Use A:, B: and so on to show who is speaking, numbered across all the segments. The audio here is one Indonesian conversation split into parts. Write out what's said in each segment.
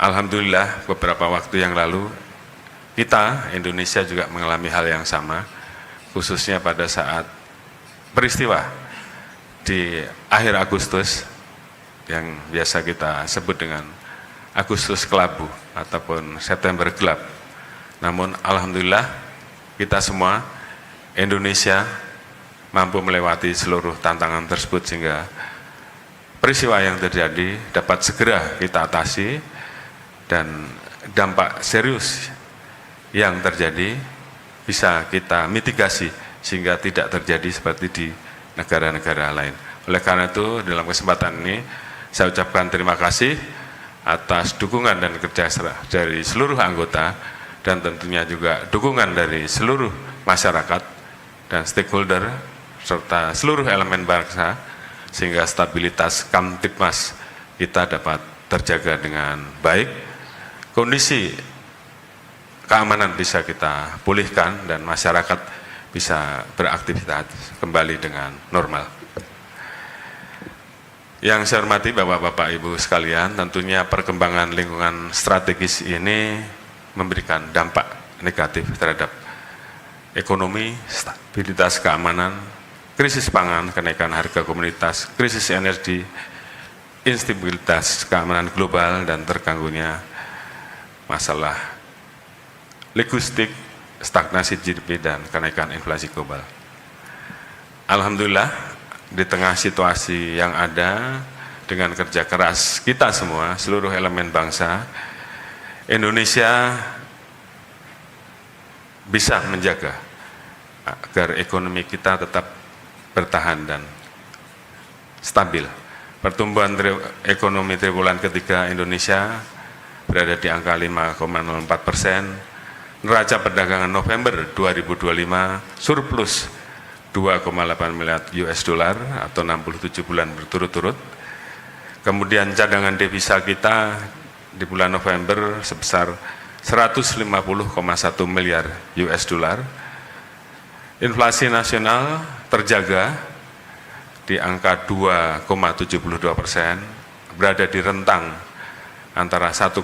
A: Alhamdulillah beberapa waktu yang lalu kita Indonesia juga mengalami hal yang sama, khususnya pada saat peristiwa di akhir Agustus yang biasa kita sebut dengan Agustus Kelabu ataupun September Gelap. Namun alhamdulillah kita semua Indonesia mampu melewati seluruh tantangan tersebut sehingga peristiwa yang terjadi dapat segera kita atasi dan dampak serius yang terjadi bisa kita mitigasi sehingga tidak terjadi seperti di negara-negara lain. Oleh karena itu dalam kesempatan ini saya ucapkan terima kasih atas dukungan dan kerja dari seluruh anggota dan tentunya juga dukungan dari seluruh masyarakat dan stakeholder serta seluruh elemen bangsa sehingga stabilitas Kamtibmas kita dapat terjaga dengan baik, kondisi keamanan bisa kita pulihkan dan masyarakat bisa beraktivitas kembali dengan normal. Yang saya hormati Bapak-Bapak Ibu sekalian, tentunya perkembangan lingkungan strategis ini memberikan dampak negatif terhadap ekonomi, stabilitas keamanan, krisis pangan, kenaikan harga komoditas, krisis energi, instabilitas keamanan global, dan terganggunya masalah logistik, stagnasi GDP, dan kenaikan inflasi global. Alhamdulillah, di tengah situasi yang ada dengan kerja keras kita semua, seluruh elemen bangsa, Indonesia bisa menjaga agar ekonomi kita tetap bertahan dan stabil. Pertumbuhan ekonomi triwulan ketiga Indonesia berada di angka 5,04%, neraca perdagangan November 2025 surplus 2,8 miliar US dollar atau 67 bulan berturut-turut. Kemudian cadangan devisa kita di bulan November sebesar 150,1 miliar US dollar. Inflasi nasional terjaga di angka 2,72%, berada di rentang antara 1,5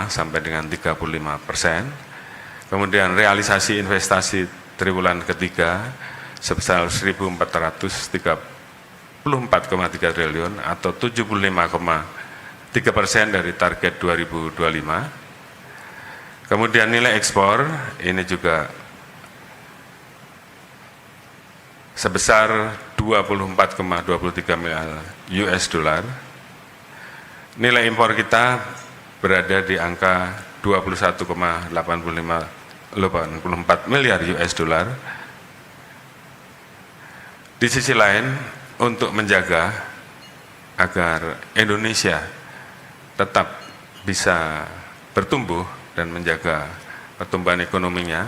A: sampai dengan 35%. Kemudian realisasi investasi triwulan ketiga sebesar 1.434,3 triliun atau 75,3% dari target 2025. Kemudian nilai ekspor ini juga sebesar 24,23 miliar US dollar. Nilai impor kita berada di angka 21,84 miliar US dollar. Di sisi lain, untuk menjaga agar Indonesia tetap bisa bertumbuh dan menjaga pertumbuhan ekonominya,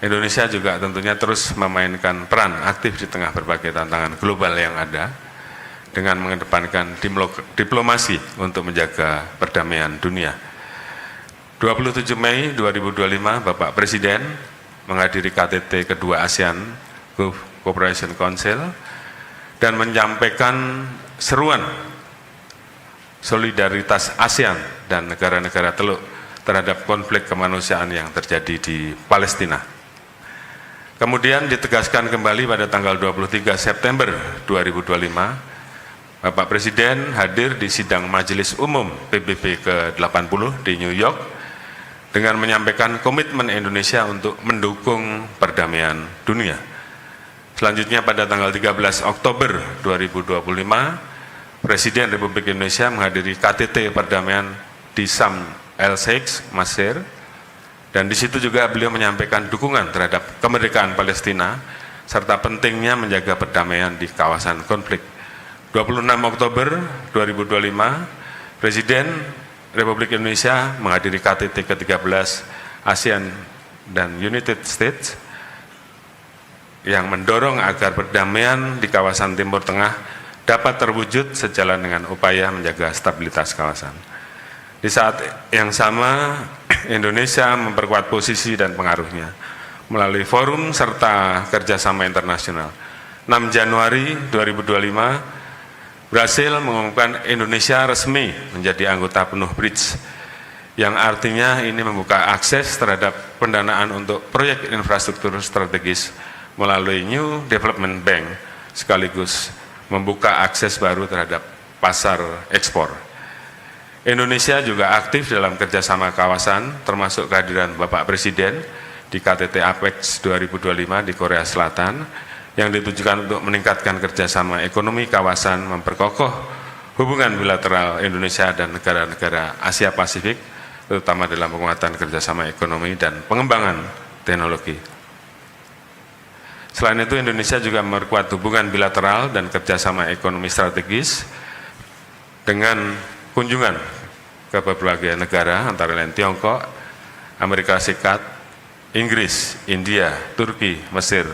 A: Indonesia juga tentunya terus memainkan peran aktif di tengah berbagai tantangan global yang ada dengan mengedepankan diplomasi untuk menjaga perdamaian dunia. 27 Mei 2025, Bapak Presiden menghadiri KTT kedua ASEAN Gulf Cooperation Council dan menyampaikan seruan solidaritas ASEAN dan negara-negara Teluk terhadap konflik kemanusiaan yang terjadi di Palestina. Kemudian ditegaskan kembali pada tanggal 23 September 2025, Bapak Presiden hadir di sidang Majelis Umum PBB ke-80 di New York dengan menyampaikan komitmen Indonesia untuk mendukung perdamaian dunia. Selanjutnya pada tanggal 13 Oktober 2025, Presiden Republik Indonesia menghadiri KTT perdamaian di Sharm el-Sheikh, Mesir, dan di situ juga beliau menyampaikan dukungan terhadap kemerdekaan Palestina serta pentingnya menjaga perdamaian di kawasan konflik. 26 Oktober 2025, Presiden Republik Indonesia menghadiri KTT ke-13 ASEAN dan United States yang mendorong agar perdamaian di kawasan Timur Tengah dapat terwujud sejalan dengan upaya menjaga stabilitas kawasan. Di saat yang sama, Indonesia memperkuat posisi dan pengaruhnya melalui forum serta kerjasama internasional. 6 Januari 2025, berhasil mengumumkan Indonesia resmi menjadi anggota penuh BRICS yang artinya ini membuka akses terhadap pendanaan untuk proyek infrastruktur strategis melalui New Development Bank, sekaligus membuka akses baru terhadap pasar ekspor. Indonesia juga aktif dalam kerjasama kawasan, termasuk kehadiran Bapak Presiden di KTT APEX 2025 di Korea Selatan, yang ditujukan untuk meningkatkan kerjasama ekonomi kawasan, memperkokoh hubungan bilateral Indonesia dan negara-negara Asia Pasifik, terutama dalam penguatan kerjasama ekonomi dan pengembangan teknologi. Selain itu, Indonesia juga memperkuat hubungan bilateral dan kerjasama ekonomi strategis dengan kunjungan ke berbagai negara, antara lain Tiongkok, Amerika Serikat, Inggris, India, Turki, Mesir,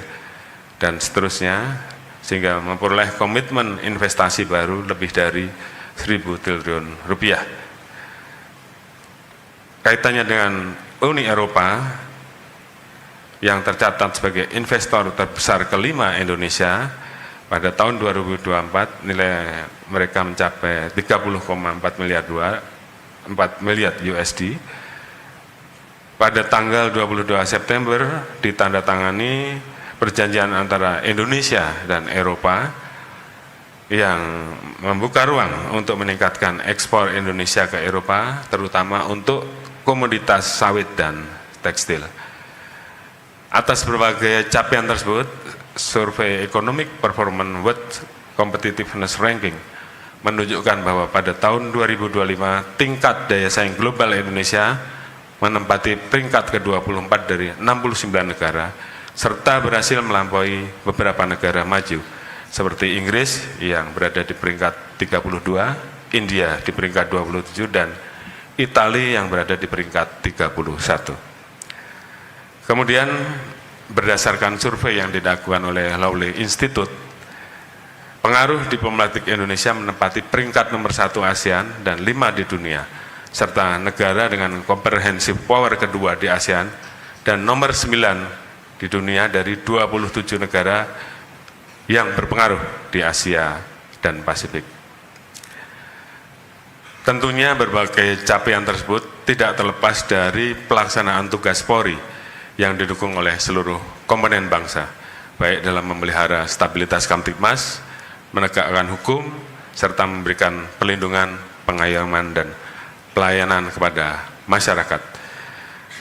A: dan seterusnya, sehingga memperoleh komitmen investasi baru lebih dari 1.000 triliun rupiah. Kaitannya dengan Uni Eropa, yang tercatat sebagai investor terbesar kelima Indonesia, pada tahun 2024 nilai mereka mencapai 30,4 miliar USD. Pada tanggal 22 September ditandatangani perjanjian antara Indonesia dan Eropa yang membuka ruang untuk meningkatkan ekspor Indonesia ke Eropa, terutama untuk komoditas sawit dan tekstil. Atas berbagai capaian tersebut, survei Economic Performance World Competitiveness Ranking menunjukkan bahwa pada tahun 2025 tingkat daya saing global Indonesia menempati peringkat ke-24 dari 69 negara, serta berhasil melampaui beberapa negara maju seperti Inggris yang berada di peringkat 32, India di peringkat 27, dan Italia yang berada di peringkat 31. Kemudian berdasarkan survei yang dilakukan oleh Lowley Institute, pengaruh diplomatik Indonesia menempati peringkat nomor 1 ASEAN dan 5 di dunia, serta negara dengan comprehensive power kedua di ASEAN dan nomor 9 di dunia dari 27 negara yang berpengaruh di Asia dan Pasifik. Tentunya berbagai capaian tersebut tidak terlepas dari pelaksanaan tugas Polri yang didukung oleh seluruh komponen bangsa, baik dalam memelihara stabilitas Kamtibmas, menegakkan hukum, serta memberikan perlindungan, pengayoman, dan pelayanan kepada masyarakat.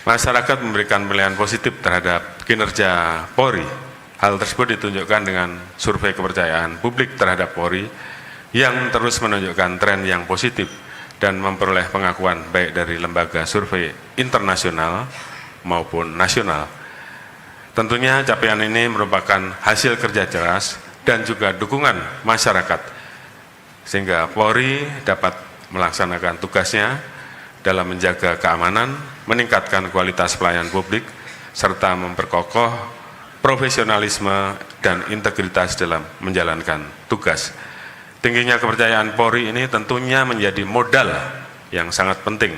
A: Masyarakat memberikan penilaian positif terhadap kinerja Polri. Hal tersebut ditunjukkan dengan survei kepercayaan publik terhadap Polri yang terus menunjukkan tren yang positif dan memperoleh pengakuan baik dari lembaga survei internasional maupun nasional. Tentunya capaian ini merupakan hasil kerja keras dan juga dukungan masyarakat, sehingga Polri dapat melaksanakan tugasnya dalam menjaga keamanan, meningkatkan kualitas pelayanan publik, serta memperkokoh profesionalisme dan integritas dalam menjalankan tugas. Tingginya kepercayaan Polri ini tentunya menjadi modal yang sangat penting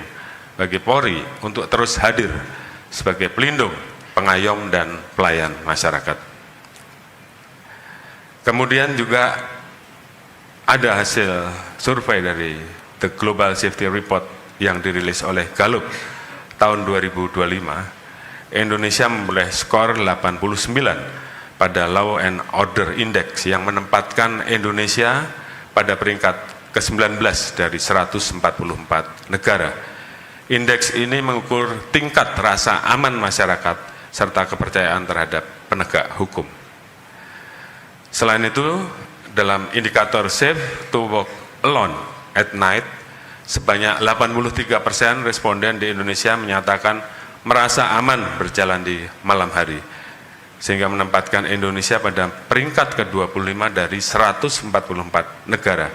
A: bagi Polri untuk terus hadir sebagai pelindung, pengayom, dan pelayan masyarakat. Kemudian juga ada hasil survei dari The Global Safety Report yang dirilis oleh Gallup tahun 2025. Indonesia memperoleh skor 89 pada Law and Order Index yang menempatkan Indonesia pada peringkat ke-19 dari 144 negara. Indeks ini mengukur tingkat rasa aman masyarakat serta kepercayaan terhadap penegak hukum. Selain itu, dalam indikator Safe to Walk Alone at Night, sebanyak 83% responden di Indonesia menyatakan merasa aman berjalan di malam hari, sehingga menempatkan Indonesia pada peringkat ke-25 dari 144 negara.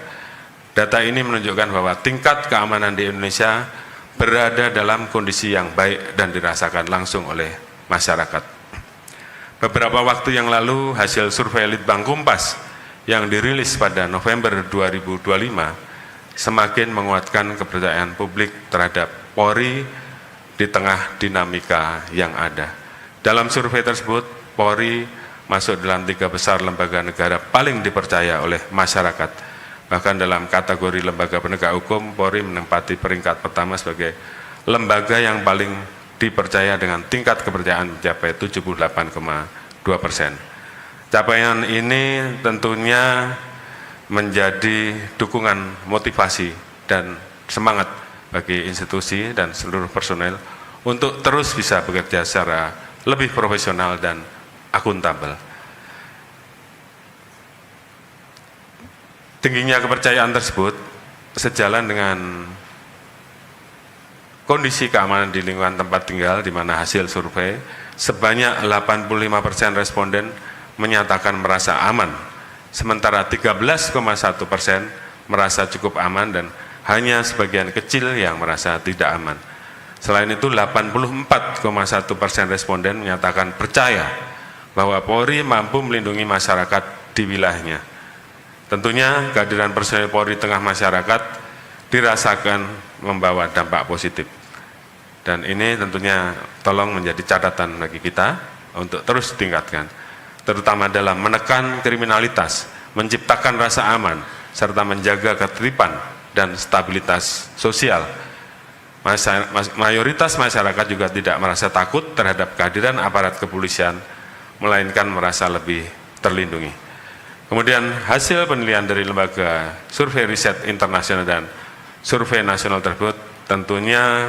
A: Data ini menunjukkan bahwa tingkat keamanan di Indonesia berada dalam kondisi yang baik dan dirasakan langsung oleh masyarakat. Beberapa waktu yang lalu, hasil survei Litbang Kompas yang dirilis pada November 2025 semakin menguatkan kepercayaan publik terhadap Polri di tengah dinamika yang ada. Dalam survei tersebut, Polri masuk dalam 3 besar lembaga negara paling dipercaya oleh masyarakat. Bahkan dalam kategori lembaga penegak hukum, Polri menempati peringkat pertama sebagai lembaga yang paling dipercaya dengan tingkat kepercayaan mencapai 78,2%. Capaian ini tentunya menjadi dukungan motivasi dan semangat bagi institusi dan seluruh personel untuk terus bisa bekerja secara lebih profesional dan akuntabel. Tingginya kepercayaan tersebut sejalan dengan kondisi keamanan di lingkungan tempat tinggal, di mana hasil survei sebanyak 85% responden menyatakan merasa aman, sementara 13,1% merasa cukup aman dan hanya sebagian kecil yang merasa tidak aman. Selain itu, 84,1% responden menyatakan percaya bahwa Polri mampu melindungi masyarakat di wilayahnya. Tentunya kehadiran personel Polri di tengah masyarakat dirasakan membawa dampak positif. Dan ini tentunya tolong menjadi catatan bagi kita untuk terus ditingkatkan, terutama dalam menekan kriminalitas, menciptakan rasa aman, serta menjaga ketertiban dan stabilitas sosial. Mayoritas masyarakat juga tidak merasa takut terhadap kehadiran aparat kepolisian, melainkan merasa lebih terlindungi. Kemudian hasil penilaian dari lembaga survei riset internasional dan survei nasional tersebut tentunya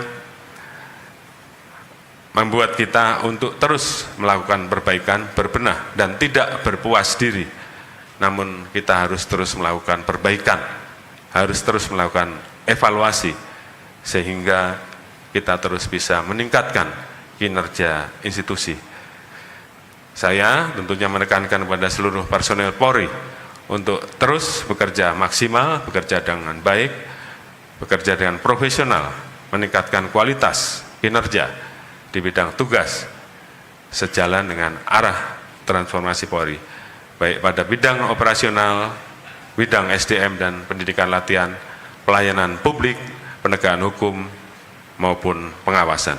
A: membuat kita untuk terus melakukan perbaikan, berbenah, dan tidak berpuas diri. Namun kita harus terus melakukan perbaikan, harus terus melakukan evaluasi, sehingga kita terus bisa meningkatkan kinerja institusi. Saya tentunya menekankan kepada seluruh personel Polri untuk terus bekerja maksimal, bekerja dengan baik, bekerja dengan profesional, meningkatkan kualitas kinerja di bidang tugas sejalan dengan arah transformasi Polri, baik pada bidang operasional, bidang SDM dan pendidikan latihan, pelayanan publik, penegakan hukum, maupun pengawasan.